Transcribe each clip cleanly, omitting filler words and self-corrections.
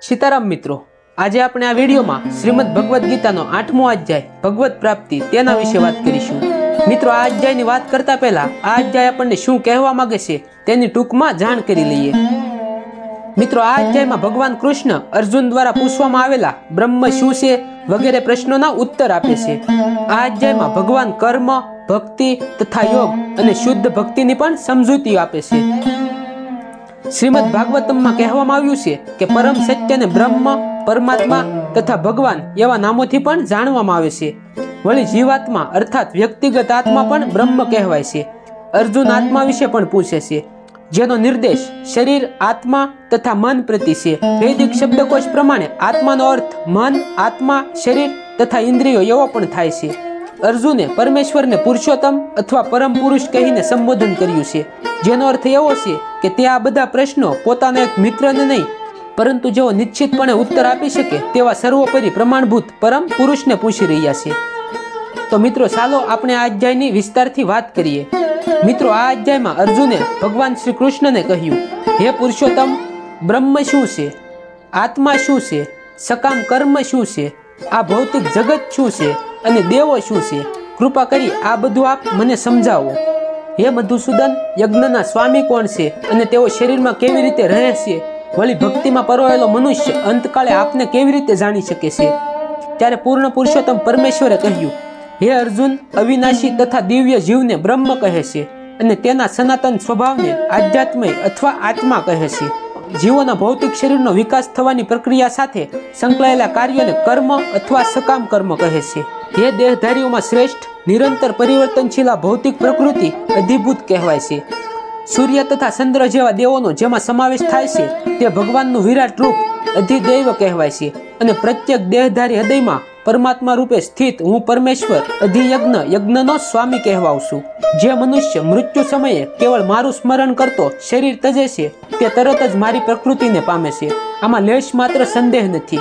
सीताराम मित्रों, आज આપણે આ વિડિયોમાં શ્રીમદ ભગવદ ગીતાનો 8મો અધ્યાય ભગવત પ્રાપ્તિ તેના વિશે વાત કરીશું। મિત્રો, આ અધ્યાયની વાત કરતા પહેલા આ અધ્યાય આપણને શું કહેવા માંગે છે તેની ટૂંકમાં જાણ કરી લઈએ। મિત્રો, આ અધ્યાયમાં ભગવાન કૃષ્ણ અર્જુન દ્વારા પૂછવામાં આવેલા બ્રહ્મ શું છે વગેરે પ્રશ્નોના ઉત્તર આપે છે। આ અધ્યાયમાં ભગવાન કર્મ, ભક્તિ તથા યોગ અને શુદ્ધ ભક્તિની પણ સમજૂતી આપે છે। श्रीमद भागवतम में कहवामां आव्युं छे के परम सत्य ने ब्रह्म, परमात्मा तथा भगवान एवा नामोथी पण जाणवामां आवे छे। वળી जीवात्मा अर्थात व्यक्तिगत आत्मा पण ब्रह्म कहेवाय छे। अर्जुन आत्मा विषे पण पूछे छे, जेनो निर्देश शरीर, आत्मा तथा मन प्रति छे। वैदिक शब्दकोश प्रमाणे आत्मानो अर्थ मन, आत्मा, शरीर तथा इंद्रियो एवो पण थाय छे। अर्जुने परमेश्वर ने पुरुषोत्तम अथवा परम पुरुष कहीने संबोधन कर्युं छे, जेनो अर्थ एवो छे के ते आ बधा प्रश्नो पोताना एक मित्रने नहीं परंतु जेओ निश्चितपणे उत्तर आपी शके तेवा सर्वोपरि प्रमाणभूत परम पुरुषने पूछी रह्या छे। तो मित्रों, चालो आपणे आ अध्यायनी विस्तारथी वात करीए। मित्रों, आ अध्यायमां अर्जुने भगवान श्री कृष्णने कह्युं, हे पुरुषोत्तम, ब्रह्म शुं छे, आत्मा शुं छे, सकाम कर्म शुं छे, आ भौतिक जगत शुं छे अने देवो शुं छे? कृपा करी आ बधुं आप मने समजावो। हे मधुसूदन, यज्ञना स्वामी कोण छे अने तेओ शरीरमां केवी रीते रहे छे? वળી भक्तिमां परोवायेलो मनुष्य अंतकाले आपने केवी रीते जाणी शके छे? त्यारे पूर्ण पुरुषोत्तम परमेश्वरे कह्युं, हे अर्जुन, अविनाशी तथा दिव्य जीवने ब्रह्म कहे छे अने तेना सनातन स्वभावने आध्यात्म अथवा आत्मा कहे छे। जीवोना भौतिक शरीरनो विकास थवानी प्रक्रिया साथे संकळायेला कार्योने कर्म अथवा सकाम कर्म कहे छे। हे देहधारीओमां श्रेष्ठ निरंतर परिवर्तनशील भौतिक प्रकृति अधिभूत कहेवाय छे। सूर्य तथा चंद्र जेवा देवोनो जेमां समावेश थाय छे ते भगवाननुं विराट रूप अधिदैव कहेवाय छे अने प्रत्येक देहधारी हृदयमां परमात्मा रूपे स्थित हूँ परमेश्वर अधियज्ञ यज्ञनो स्वामी कहेवाउं छुं। जे मनुष्य मृत्यु समये केवल मारुं स्मरण करतो शरीर तजे छे ते तरत ज मारी प्रकृतिने पामे छे। आमां लेश मात्र संदेह नथी।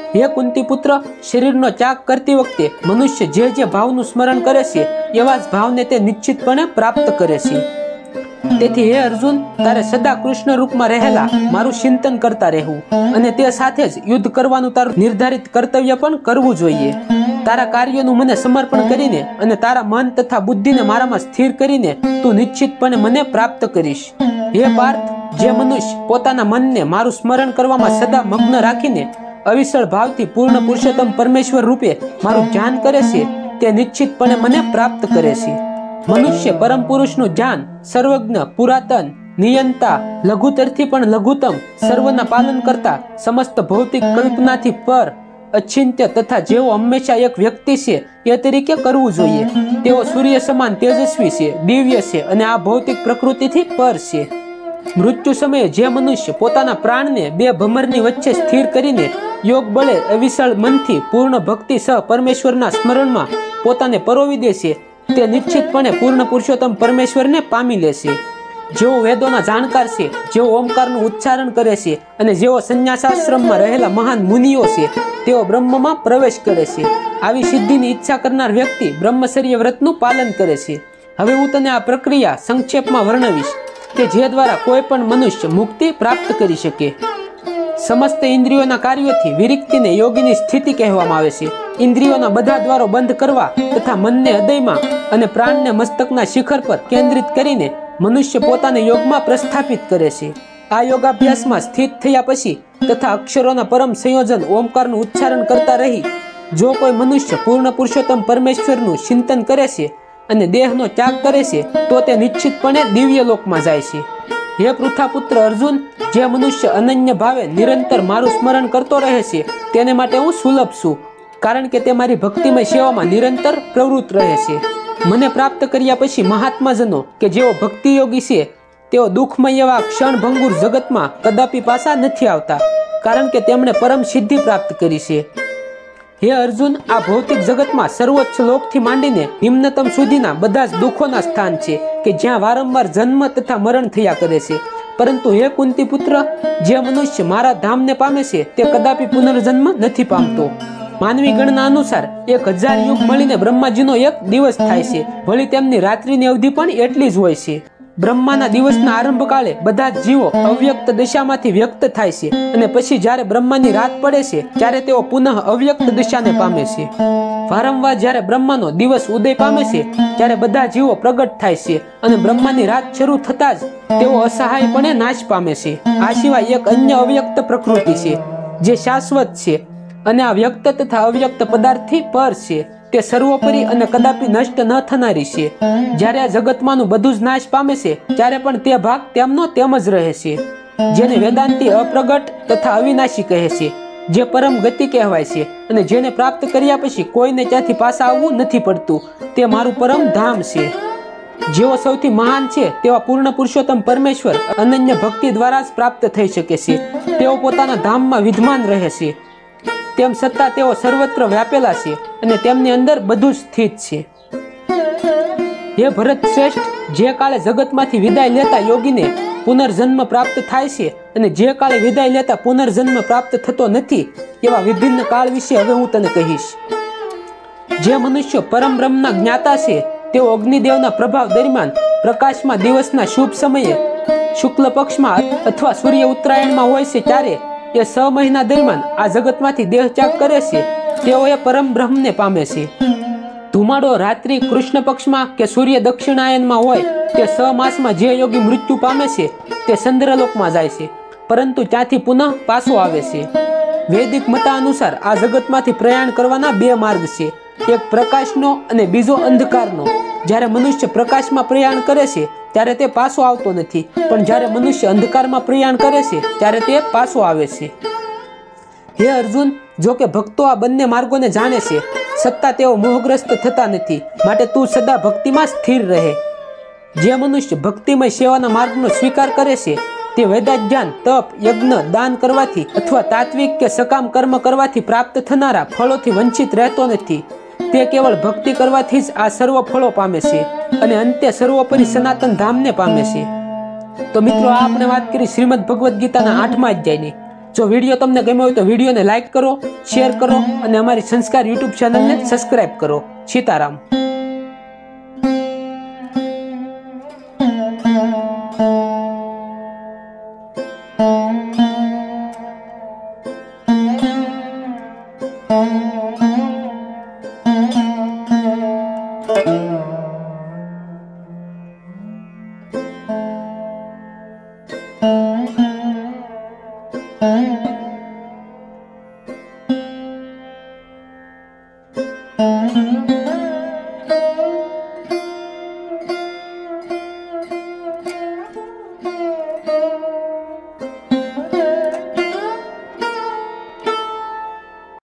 हे कुंती पुत्र, शरीरनो त्याग करती वखते मनुष्य जे जे भावनुं स्मरण करे छे एवा ज भावने ते निश्चितपणे प्राप्त करे छे। तेथी हे अर्जुन, तारे सदा कृष्ण रूपमां रहेला मारुं चिंतन करता रहेवुं अने ते साथे ज युद्ध करवानुं तारुं निर्धारित कर्तव्य पण करवुं जोईए। तारा कार्योनुं मने समर्पण करीने अने तारा मन तथा बुद्धिने मारामां स्थिर करीने तू निश्चितपणे मने प्राप्त करीश। हे पार्थ, जे मनुष्य पोताना मनने मारुं स्मरण करवामां सदा मग्न राखीने अविचल भावथी पूर्ण पुरुषोत्तम परमेश्वर रूपे मारुं ध्यान करे छे ते निश्चितपणे मने प्राप्त करे छे। मनुष्य परम पुरुषनुं ध्यान सर्वज्ञ, पुरातन, नियंता, लघुतरथी पण लघुत्तम, सर्वना पालन करता, समस्त भौतिक कल्पनाथी पर, अचिंत्य तथा जेओ हमेशा एक व्यक्ति छे ए तरीके करवुं जोईए। तेओ सूर्य समान तेजस्वी छे, दिव्य छे अने आ भौतिक प्रकृतिथी पर छे। मृत्यु समये जे मनुष्य पोताना प्राणने बे भमરની વચ્ચે સ્થિર કરીને યોગ બળે અવિચળ મનથી પૂર્ણ ભક્તિ સહ પરમેશ્વરના સ્મરણમાં પોતાને પરોવી દે છે તે નિશ્ચિતપણે પૂર્ણ પુરુષોત્તમ પરમેશ્વરને પામી લેશે। જેઓ વેદોના જાણકાર છે, જેઓ ઓમકારનું ઉચ્ચારણ કરે છે અને જેઓ સંન્યાસાશ્રમમાં રહેલા મહાન મુનિઓ છે તેઓ બ્રહ્મમાં પ્રવેશ કરે છે। આવી સિદ્ધિની ઈચ્છા કરનાર વ્યક્તિ બ્રહ્મચર્ય વ્રતનું પાલન કરે છે। હવે હું તને આ પ્રક્રિયા સંક્ષેપમાં વર્ણવીશ કે જે દ્વારા કોઈ પણ મનુષ્ય મુક્તિ પ્રાપ્ત કરી શકે। समस्त इंद्रियोना कार्योथी विरक्तिने योगीनी स्थिति कहेवामां आवे छे। इंद्रियोना बधा द्वारो बंध करवा तथा मनने हृदयमां अने प्राणने मस्तकना शिखर पर केंद्रित करीने मनुष्य पोताने योगमां प्रस्थापित करे छे। आ योगाभ्यासमां स्थित थया पछी तथा अक्षरोना परम संयोजन ओमकारनुं उच्चारण करता रही जो कोई मनुष्य पूर्ण पुरुषोत्तम परमेश्वरनुं चिंतन करे छे अने देहनो त्याग करे छे तो ते निश्चितपणे दिव्य लोकमां जाय छे। हे पृथापुत्र अर्जुन, जे मनुष्य अनन्य भावे निरंतर मारुं स्मरण करतो रहे छे तेने माटे हूँ सुलभ छुं, कारण के ते मारी भक्तिमय सेवामां निरंतर प्रवृत्त रहे छे। मने प्राप्त कर्या पछी महात्माजनो के जेओ भक्ति योगी छे तेओ दुःखमय एवा क्षणभंगुर जगतमां कदापि पाछा नथी आवता, कारण के तेमणे परम सिद्धि प्राप्त करी छे। हे अर्जुन, आ भौतिक जगतमां सर्वोच्च लोकथी मांडीने निम्नतम सुधीना बधा ज दुखोना स्थान छे के ज्यां वारंवार जन्म तथा मरण थया करे छे। परंतु हे कुंती पुत्र, जे मनुष्य मारा धामने पामे छे ते कदापि पुनर्जन्म नथी पामतो। मानवी गणना अनुसार 1000 युग मळीने ब्रह्माजीनो एक दिवस थाय छे, वળી તેમની રાત્રિની અવધિ પણ એટલી જ હોય છે। બ્રહ્માના દિવસના આરંભ કાળે બધા જ જીવો અવ્યક્ત દશામાંથી વ્યક્ત થાય છે અને પછી જ્યારે બ્રહ્માની રાત પડે છે ત્યારે તેઓ પુનઃ અવ્યક્ત દશાને પામે છે. વારંવાર જ્યારે બ્રહ્માનો દિવસ ઉદય પામે છે ત્યારે બધા જીવો પ્રગટ થાય છે અને બ્રહ્માની રાત શરૂ થતા જ તેઓ અસહાયપણે નાશ પામે છે. આ સિવાય એક અન્ય અવ્યક્ત પ્રકૃતિ છે જે શાશ્વત છે અને આ વ્યક્ત તથા અવ્યક્ત પદાર્થથી પર છે. તે સર્વોપરી અને કદાપી નષ્ટ ન થનારી છે. જ્યારે આ જગતમાંનું બધું જ નાશ પામે છે ત્યારે પણ તે ભાગ તેમનો તેમ જ રહે છે, જેને વેદાંતી અપ્રગટ તથા અવિનાશી કહે છે, જે પરમ ગતિ કહેવાય છે અને જેને પ્રાપ્ત કર્યા પછી કોઈને ત્યાંથી પાછા આવવું નથી પડતું. તે મારું પરમ ધામ છે. જેઓ સૌથી મહાન છે તેવા પૂર્ણ પુરુષોત્તમ પરમેશ્વર અનન્ય ભક્તિ દ્વારા જ પ્રાપ્ત થઈ શકે છે. તેઓ પોતાના ધામમાં વિદ્યમાન રહે છે, તેમ છતાં તેઓ સર્વત્ર વ્યાપેલા છે અને તેમની અંદર બધું જ સ્થિત છે. હે ભરત શ્રેષ્ઠ, જે કાળે જગતમાંથી વિદાય લેતા યોગીને પુનર્જન્મ પ્રાપ્ત થાય છે અને જે કાળે વિદાય લેતા પુનર્જન્મ પ્રાપ્ત થતો નથી એવા વિભિન્ન કાળ વિશે હવે હું તને કહીશ. જે મનુષ્યો પરમ બ્રહ્મના જ્ઞાતા છે તેઓ અગ્નિદેવના પ્રભાવ દરમિયાન પ્રકાશમાં દિવસના શુભ સમયે શુક્લ પક્ષમાં અથવા સૂર્ય ઉત્તરાયણમાં હોય છે ત્યારે એ 6 મહિના દરમિયાન આ જગતમાંથી દેહત્યાગ કરે છે. તેઓ એ પરમ બ્રહ્મને પામે છે. ધુમાડો રાત્રિ કૃષ્ણ પક્ષમાં કે સૂર્ય દક્ષિણાયનમાં હોય તે 6 માસમાં જે યોગી મૃત્યુ પામે છે તે ચંદ્રલોકમાં જાય છે, પરંતુ ત્યાંથી પુનઃ પાછો આવે છે. વૈદિક મતાનુસાર આ જગતમાંથી પ્રયાણ કરવાના 2 માર્ગ છે, એક પ્રકાશનો અને બીજો અંધકારનો. જ્યારે મનુષ્ય પ્રકાશમાં પ્રયાણ કરે છે ત્યારે તે પાછો આવતો નથી, પણ જ્યારે મનુષ્ય અંધકારમાં પ્રયાણ કરે છે ત્યારે તે પાછો આવે છે. હે અર્જુન, જો કે ભક્તો આ બંને માર્ગોને જાણે છે છતાં તેઓ મોહગ્રસ્ત થતા નથી, માટે તું સદા ભક્તિમાં સ્થિર રહે. જે મનુષ્ય ભક્તિમય સેવાના માર્ગનો સ્વીકાર કરે છે તે વેદાધ્યાન, તપ, યજ્ઞ, દાન કરવાથી અથવા તાત્વિક કે સકામ કર્મ કરવાથી પ્રાપ્ત થનારા ફળોથી વંચિત રહેતો નથી. તે કેવળ ભક્તિ કરવાથી જ આ સર્વ ફળો પામે છે અને અંતે સર્વોપરી સનાતન ધામને પામે છે. તો મિત્રો, આ આપણે વાત કરી શ્રીમદ ભગવદ્ ગીતાના 8મા અધ્યાયની. જો વિડીયો તમને ગમ્યો હોય તો વિડીયોને લાઈક કરો, શેર કરો અને અમારી સંસ્કાર યુટ્યુબ ચેનલને સબસ્ક્રાઈબ કરો. સીતારામ. Thank you.